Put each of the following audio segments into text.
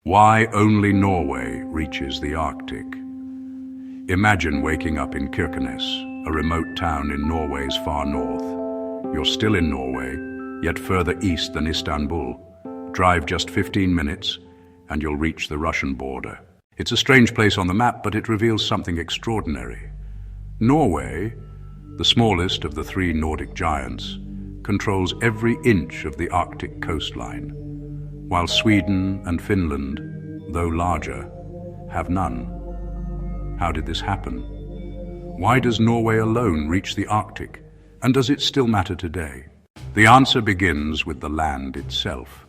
Why only Norway reaches the Arctic. Imagine waking up in Kirkenes, a remote town in Norway's far north. You're still in Norway, yet further east than Istanbul. Drive just 15 minutes, and you'll reach the Russian border. It's a strange place on the map, but it reveals something extraordinary. Norway, the smallest of the three Nordic giants, controls every inch of the Arctic coastline, while Sweden and Finland, though larger, have none. How did this happen? Why does Norway alone reach the Arctic, and does it still matter today? The answer begins with the land itself.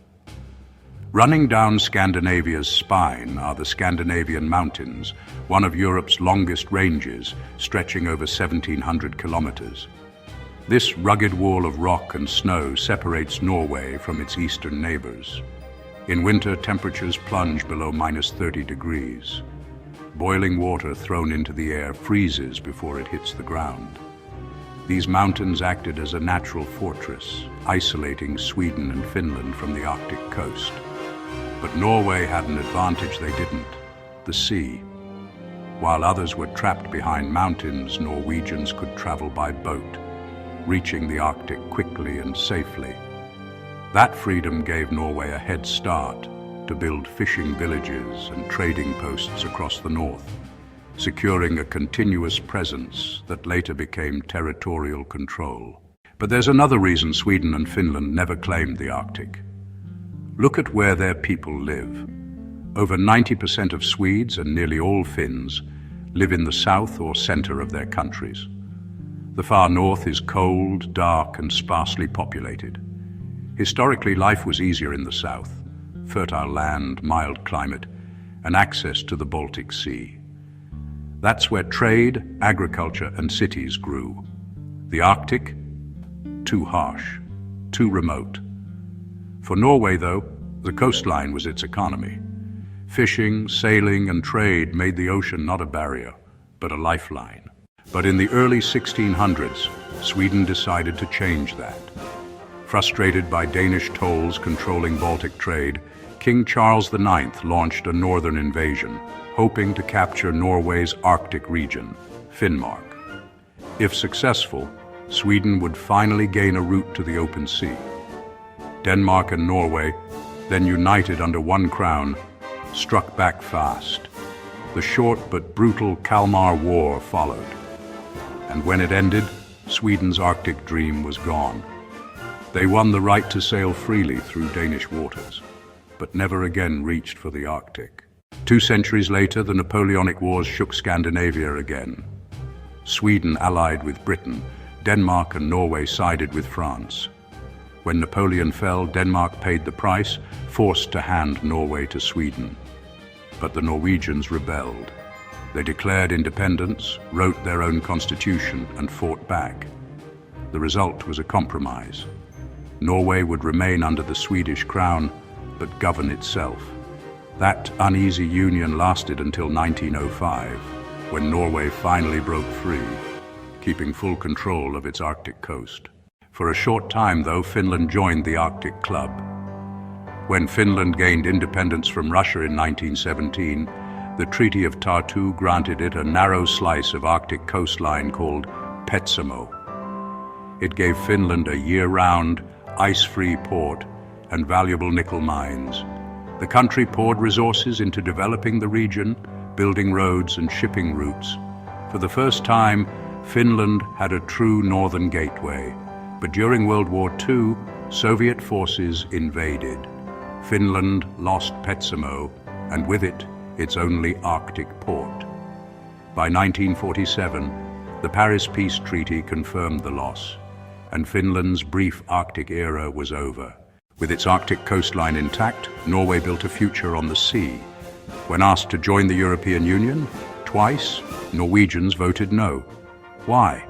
Running down Scandinavia's spine are the Scandinavian Mountains, one of Europe's longest ranges, stretching over 1,700 kilometers. This rugged wall of rock and snow separates Norway from its eastern neighbors. In winter, temperatures plunge below -30 degrees. Boiling water thrown into the air freezes before it hits the ground. These mountains acted as a natural fortress, isolating Sweden and Finland from the Arctic coast. But Norway had an advantage they didn't: the sea. While others were trapped behind mountains, Norwegians could travel by boat, reaching the Arctic quickly and safely. That freedom gave Norway a head start to build fishing villages and trading posts across the north, securing a continuous presence that later became territorial control. But there's another reason Sweden and Finland never claimed the Arctic. Look at where their people live. Over 90% of Swedes and nearly all Finns live in the south or center of their countries. The far north is cold, dark, and sparsely populated. Historically, life was easier in the south: fertile land, mild climate, and access to the Baltic Sea. That's where trade, agriculture, and cities grew. The Arctic? Too harsh, too remote. For Norway, though, the coastline was its economy. Fishing, sailing, and trade made the ocean not a barrier, but a lifeline. But in the early 1600s, Sweden decided to change that. Frustrated by Danish tolls controlling Baltic trade, King Charles IX launched a northern invasion, hoping to capture Norway's Arctic region, Finnmark. If successful, Sweden would finally gain a route to the open sea. Denmark and Norway, then united under one crown, struck back fast. The short but brutal Kalmar War followed. And when it ended, Sweden's Arctic dream was gone. They won the right to sail freely through Danish waters, but never again reached for the Arctic. 2 centuries later, the Napoleonic Wars shook Scandinavia again. Sweden allied with Britain, Denmark and Norway sided with France. When Napoleon fell, Denmark paid the price, forced to hand Norway to Sweden. But the Norwegians rebelled. They declared independence, wrote their own constitution, and fought back. The result was a compromise. Norway would remain under the Swedish crown, but govern itself. That uneasy union lasted until 1905, when Norway finally broke free, keeping full control of its Arctic coast. For a short time, though, Finland joined the Arctic Club. When Finland gained independence from Russia in 1917, the Treaty of Tartu granted it a narrow slice of Arctic coastline called Petsamo. It gave Finland a year-round, ice-free port and valuable nickel mines. The country poured resources into developing the region, building roads and shipping routes. For the first time, Finland had a true northern gateway. But during World War II, Soviet forces invaded. Finland lost Petsamo, and with it, its only Arctic port. By 1947, the Paris Peace Treaty confirmed the loss, and Finland's brief Arctic era was over. With its Arctic coastline intact, Norway built a future on the sea. When asked to join the European Union, twice, Norwegians voted no. Why?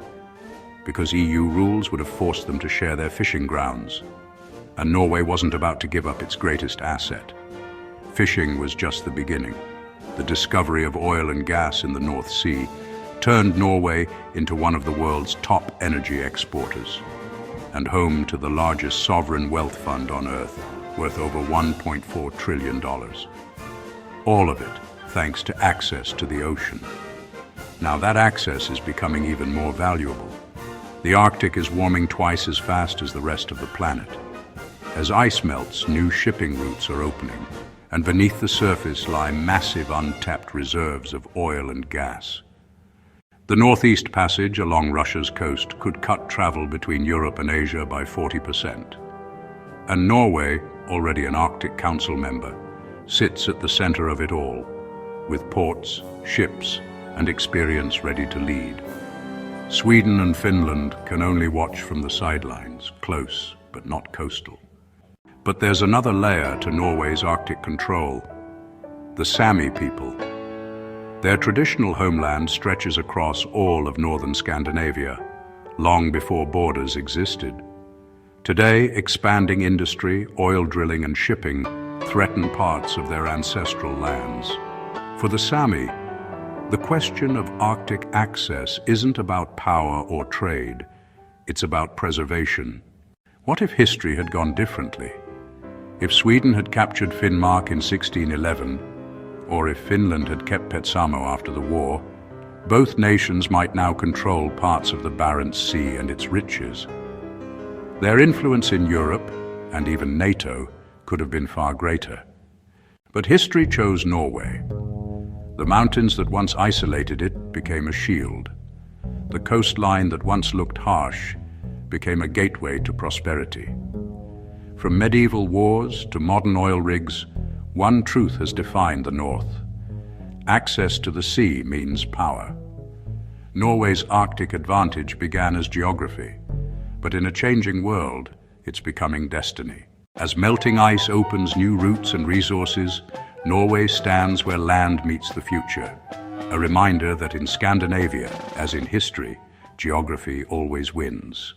Because EU rules would have forced them to share their fishing grounds. And Norway wasn't about to give up its greatest asset. Fishing was just the beginning. The discovery of oil and gas in the North Sea turned Norway into one of the world's top energy exporters, and home to the largest sovereign wealth fund on Earth, worth over $1.4 trillion. All of it thanks to access to the ocean. Now that access is becoming even more valuable. The Arctic is warming twice as fast as the rest of the planet. As ice melts, new shipping routes are opening, and beneath the surface lie massive untapped reserves of oil and gas. The Northeast Passage along Russia's coast could cut travel between Europe and Asia by 40%. And Norway, already an Arctic Council member, sits at the center of it all, with ports, ships, and experience ready to lead. Sweden and Finland can only watch from the sidelines, close but not coastal. But there's another layer to Norway's Arctic control: the Sami people. Their traditional homeland stretches across all of northern Scandinavia, long before borders existed. Today, expanding industry, oil drilling and shipping threaten parts of their ancestral lands. For the Sami, the question of Arctic access isn't about power or trade, it's about preservation. What if history had gone differently? If Sweden had captured Finnmark in 1611, or if Finland had kept Petsamo after the war, both nations might now control parts of the Barents Sea and its riches. Their influence in Europe, and even NATO, could have been far greater. But history chose Norway. The mountains that once isolated it became a shield. The coastline that once looked harsh became a gateway to prosperity. From medieval wars to modern oil rigs, one truth has defined the North. Access to the sea means power. Norway's Arctic advantage began as geography, but in a changing world, it's becoming destiny. As melting ice opens new routes and resources, Norway stands where land meets the future, a reminder that in Scandinavia, as in history, geography always wins.